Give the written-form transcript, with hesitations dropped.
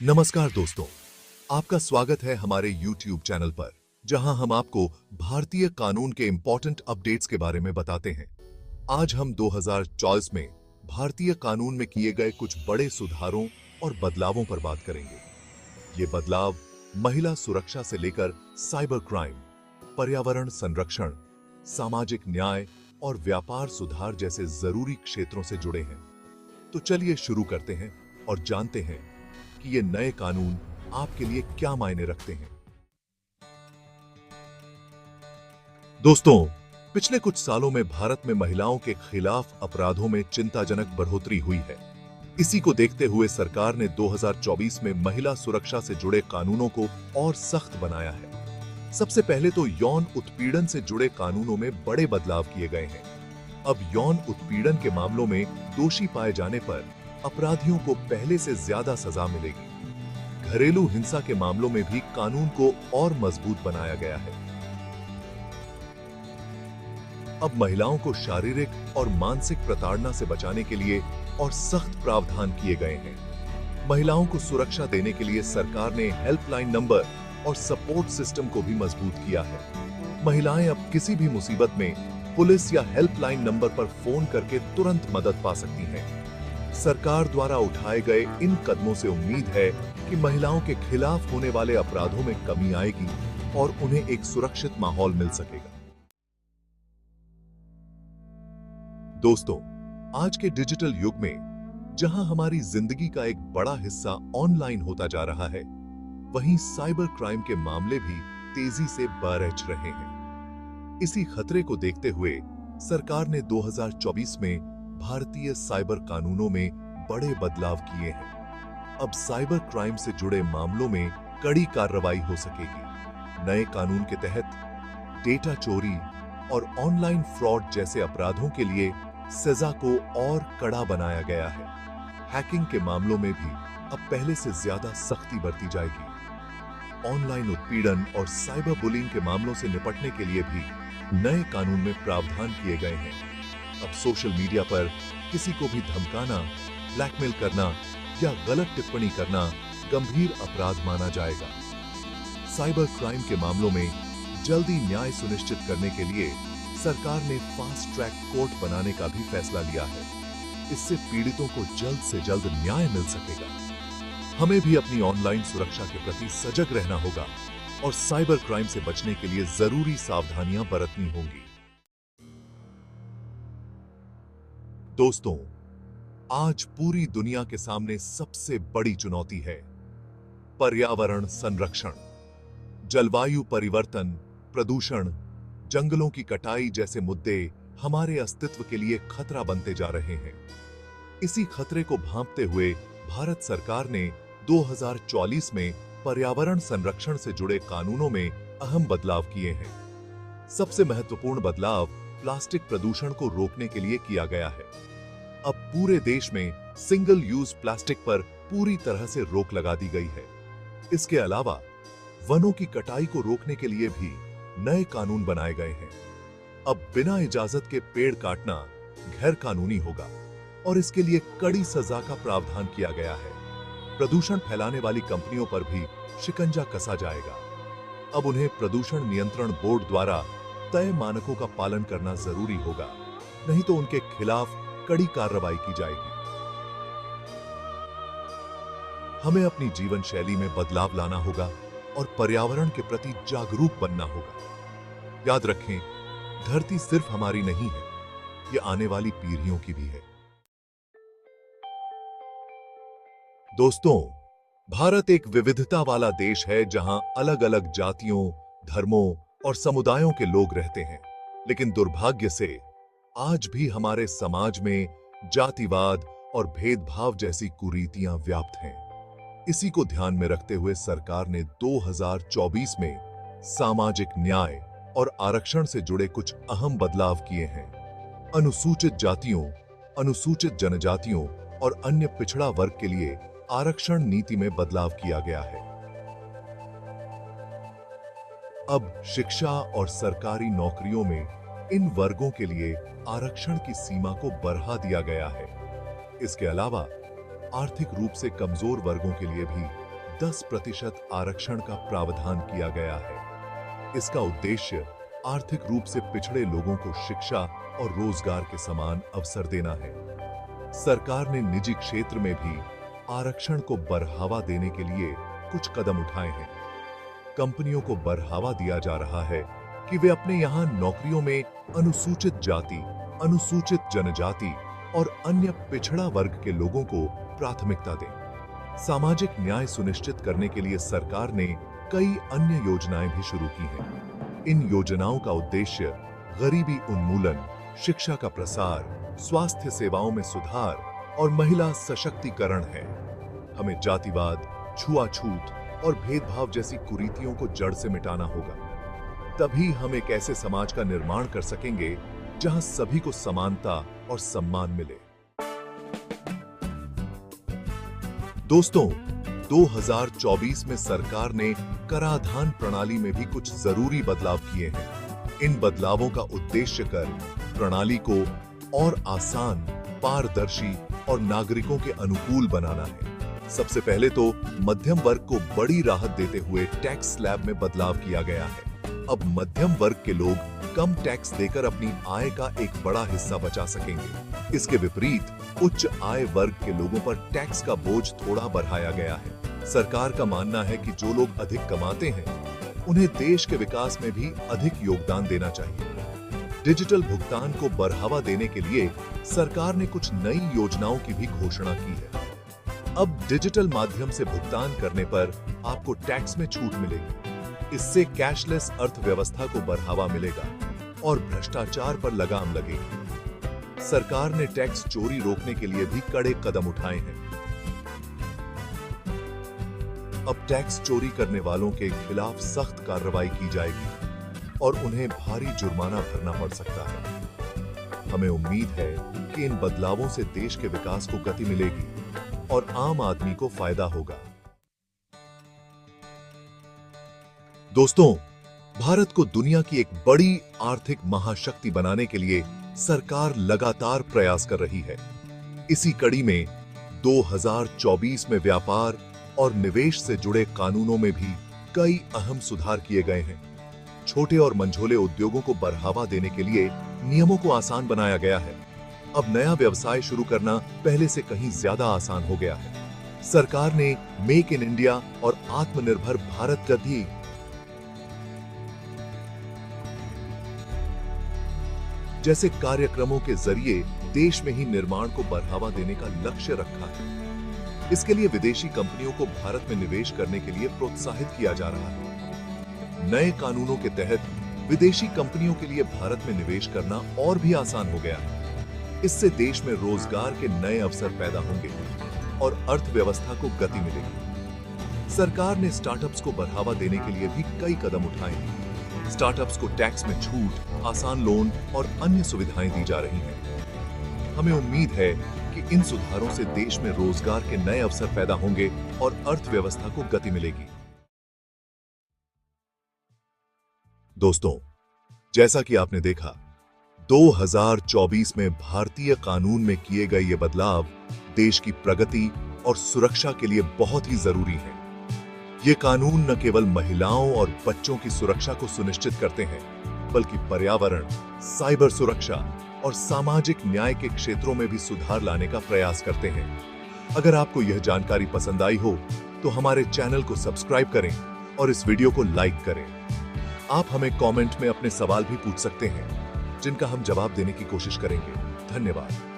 नमस्कार दोस्तों, आपका स्वागत है हमारे YouTube चैनल पर, जहां हम आपको भारतीय कानून के इंपॉर्टेंट अपडेट्स के बारे में बताते हैं। आज हम 2024 में भारतीय कानून में किए गए कुछ बड़े सुधारों और बदलावों पर बात करेंगे। ये बदलाव महिला सुरक्षा से लेकर साइबर क्राइम, पर्यावरण संरक्षण, सामाजिक न्याय और व्यापार सुधार जैसे जरूरी क्षेत्रों से जुड़े हैं। तो चलिए शुरू करते हैं और जानते हैं कि ये नए कानून आपके लिए क्या मायने रखते हैं। दोस्तों, पिछले कुछ सालों में भारत में महिलाओं के खिलाफ अपराधों में चिंताजनक बढ़ोतरी हुई है। इसी को देखते हुए सरकार ने 2024 में महिला सुरक्षा से जुड़े कानूनों को और सख्त बनाया है। सबसे पहले तो यौन उत्पीड़न से जुड़े कानूनों में बड़े बदलाव किए गए हैं। अब यौन उत्पीड़न के मामलों में दोषी पाए जाने पर अपराधियों को पहले से ज्यादा सजा मिलेगी। घरेलू हिंसा के मामलों में भी कानून को और मजबूत बनाया गया है। अब महिलाओं को शारीरिक और मानसिक प्रताड़ना से बचाने के लिए और सख्त प्रावधान किए गए हैं। महिलाओं को सुरक्षा देने के लिए सरकार ने हेल्पलाइन नंबर और सपोर्ट सिस्टम को भी मजबूत किया है। महिलाएं अब किसी भी मुसीबत में पुलिस या हेल्पलाइन नंबर पर फोन करके तुरंत मदद पा सकती हैं। सरकार द्वारा उठाए गए इन कदमों से उम्मीद है कि महिलाओं के खिलाफ होने वाले अपराधों में कमी आएगी और उन्हें एक सुरक्षित माहौल मिल सकेगा। दोस्तों, आज के डिजिटल युग में जहां हमारी जिंदगी का एक बड़ा हिस्सा ऑनलाइन होता जा रहा है, वहीं साइबर क्राइम के मामले भी तेजी से बढ़ रहे हैं। इसी खतरे को देखते हुए सरकार ने 2024 में भारतीय साइबर कानूनों में बड़े बदलाव किए हैं। अब साइबर क्राइम से जुड़े मामलों में कड़ी कार्रवाई हो सकेगी। नए कानून के तहत डेटा चोरी और ऑनलाइन फ्रॉड जैसे अपराधों के लिए सजा को और कड़ा बनाया गया है। हैकिंग के मामलों में भी अब पहले से ज्यादा सख्ती बरती जाएगी। ऑनलाइन उत्पीड़न और साइबर बुलिंग के मामलों से निपटने के लिए भी नए कानून में प्रावधान किए गए हैं। अब सोशल मीडिया पर किसी को भी धमकाना, ब्लैकमेल करना या गलत टिप्पणी करना गंभीर अपराध माना जाएगा। साइबर क्राइम के मामलों में जल्दी न्याय सुनिश्चित करने के लिए सरकार ने फास्ट ट्रैक कोर्ट बनाने का भी फैसला लिया है। इससे पीड़ितों को जल्द से जल्द न्याय मिल सकेगा। हमें भी अपनी ऑनलाइन सुरक्षा के प्रति सजग रहना होगा और साइबर क्राइम से बचने के लिए जरूरी सावधानियां बरतनी होंगी। दोस्तों, आज पूरी दुनिया के सामने सबसे बड़ी चुनौती है पर्यावरण संरक्षण। जलवायु परिवर्तन, प्रदूषण, जंगलों की कटाई जैसे मुद्दे हमारे अस्तित्व के लिए खतरा बनते जा रहे हैं। इसी खतरे को भांपते हुए भारत सरकार ने 2044 में पर्यावरण संरक्षण से जुड़े कानूनों में अहम बदलाव किए हैं। सबसे महत्वपूर्ण बदलाव प्लास्टिक प्रदूषण को रोकने के लिए किया गया है। अब पूरे देश में सिंगल यूज प्लास्टिक पर पूरी तरह से रोक लगा दी गई है। इसके अलावा वनों की कटाई को रोकने के लिए भी नए कानून बनाए गए हैं। अब बिना इजाजत के पेड़ काटना गैर कानूनी होगा और इसके लिए कड़ी सजा का प्रावधान किया गया है। प्रदूषण फैलाने वाली कंपनियों पर भी शिकंजा कसा जाएगा। अब उन्हें प्रदूषण नियंत्रण बोर्ड द्वारा तय मानकों का पालन करना जरूरी होगा, नहीं तो उनके खिलाफ कड़ी कार्रवाई की जाएगी। हमें अपनी जीवन शैली में बदलाव लाना होगा और पर्यावरण के प्रति जागरूक बनना होगा। याद रखें, धरती सिर्फ हमारी नहीं है, ये आने वाली पीढ़ियों की भी है। दोस्तों, भारत एक विविधता वाला देश है जहां अलग-अलग जातियों, धर्मों और समुदायों के लोग रहते हैं। लेकिन दुर्भाग्य से आज भी हमारे समाज में जातिवाद और भेदभाव जैसी कुरीतियां व्याप्त हैं। इसी को ध्यान में रखते हुए सरकार ने 2024 में सामाजिक न्याय और आरक्षण से जुड़े कुछ अहम बदलाव किए हैं। अनुसूचित जातियों, अनुसूचित जनजातियों और अन्य पिछड़ा वर्ग के लिए आरक्षण नीति में बदलाव किया गया है। अब शिक्षा और सरकारी नौकरियों में इन वर्गों के लिए आरक्षण की सीमा को बढ़ा दिया गया है। इसके अलावा आर्थिक रूप से कमजोर वर्गों के लिए भी 10% आरक्षण का प्रावधान किया गया है। इसका उद्देश्य आर्थिक रूप से पिछड़े लोगों को शिक्षा और रोजगार के समान अवसर देना है। सरकार ने निजी क्षेत्र में भी आरक्षण को बढ़ावा देने के लिए कुछ कदम उठाए हैं। कंपनियों को बढ़ावा दिया जा रहा है कि वे अपने यहां नौकरियों में अनुसूचित जाति, अनुसूचित जनजाति और अन्य पिछड़ा वर्ग के लोगों को प्राथमिकता दें। सामाजिक न्याय सुनिश्चित करने के लिए सरकार ने कई अन्य योजनाएं भी शुरू की हैं। इन योजनाओं का उद्देश्य गरीबी उन्मूलन, शिक्षा का प्रसार, स्वास्थ्य सेवाओं में सुधार और महिला सशक्तिकरण है। हमें जातिवाद, छुआछूत और भेदभाव जैसी कुरीतियों को जड़ से मिटाना होगा। तभी हम एक ऐसे समाज का निर्माण कर सकेंगे जहां सभी को समानता और सम्मान मिले। दोस्तों, 2024 में सरकार ने कराधान प्रणाली में भी कुछ जरूरी बदलाव किए हैं। इन बदलावों का उद्देश्य कर प्रणाली को और आसान, पारदर्शी और नागरिकों के अनुकूल बनाना है। सबसे पहले तो मध्यम वर्ग को बड़ी राहत देते हुए टैक्स स्लैब में बदलाव किया गया है। अब मध्यम वर्ग के लोग कम टैक्स देकर अपनी आय का एक बड़ा हिस्सा बचा सकेंगे। इसके विपरीत उच्च आय वर्ग के लोगों पर टैक्स का बोझ थोड़ा बढ़ाया गया है। सरकार का मानना है कि जो लोग अधिक कमाते हैं, उन्हें देश के विकास में भी अधिक योगदान देना चाहिए। डिजिटल भुगतान को बढ़ावा देने के लिए सरकार ने कुछ नई योजनाओं की भी घोषणा की है। अब डिजिटल माध्यम से भुगतान करने पर आपको टैक्स में छूट मिलेगी। इससे कैशलेस अर्थव्यवस्था को बढ़ावा मिलेगा और भ्रष्टाचार पर लगाम लगेगी। सरकार ने टैक्स चोरी रोकने के लिए भी कड़े कदम उठाए हैं। अब टैक्स चोरी करने वालों के खिलाफ सख्त कार्रवाई की जाएगी और उन्हें भारी जुर्माना भरना पड़ सकता है। हमें उम्मीद है कि इन बदलावों से देश के विकास को गति मिलेगी और आम आदमी को फायदा होगा। दोस्तों, भारत को दुनिया की एक बड़ी आर्थिक महाशक्ति बनाने के लिए सरकार लगातार प्रयास कर रही है। इसी कड़ी में 2024 में व्यापार और निवेश से जुड़े कानूनों में भी कई अहम सुधार किए गए हैं। छोटे और मंझोले उद्योगों को बढ़ावा देने के लिए नियमों को आसान बनाया गया है। अब नया व्यवसाय शुरू करना पहले से कहीं ज्यादा आसान हो गया है। सरकार ने मेक इन इंडिया और आत्मनिर्भर भारत गति जैसे कार्यक्रमों के जरिए देश में ही निर्माण को बढ़ावा देने का लक्ष्य रखा है। इसके लिए विदेशी कंपनियों को भारत में निवेश करने के लिए प्रोत्साहित किया जा रहा है। नए कानूनों के तहत विदेशी कंपनियों के लिए भारत में निवेश करना और भी आसान हो गया है। इससे देश में रोजगार के नए अवसर पैदा होंगे और अर्थव्यवस्था को गति मिलेगी। सरकार ने स्टार्टअप्स को बढ़ावा देने के लिए भी कई कदम उठाए हैं। स्टार्टअप्स को टैक्स में छूट, आसान लोन और अन्य सुविधाएं दी जा रही हैं। हमें उम्मीद है कि इन सुधारों से देश में रोजगार के नए अवसर पैदा होंगे और अर्थव्यवस्था को गति मिलेगी। दोस्तों, जैसा कि आपने देखा, 2024 में भारतीय कानून में किए गए ये बदलाव देश की प्रगति और सुरक्षा के लिए बहुत ही जरूरी हैं। ये कानून न केवल महिलाओं और बच्चों की सुरक्षा को सुनिश्चित करते हैं, बल्कि पर्यावरण, साइबर सुरक्षा और सामाजिक न्याय के क्षेत्रों में भी सुधार लाने का प्रयास करते हैं। अगर आपको यह जानकारी पसंद आई हो, तो हमारे चैनल को सब्सक्राइब करें और इस वीडियो को लाइक करें। आप हमें कमेंट में अपने सवाल भी पूछ सकते हैं, जिनका हम जवाब देने की कोशिश करेंगे। धन्यवाद।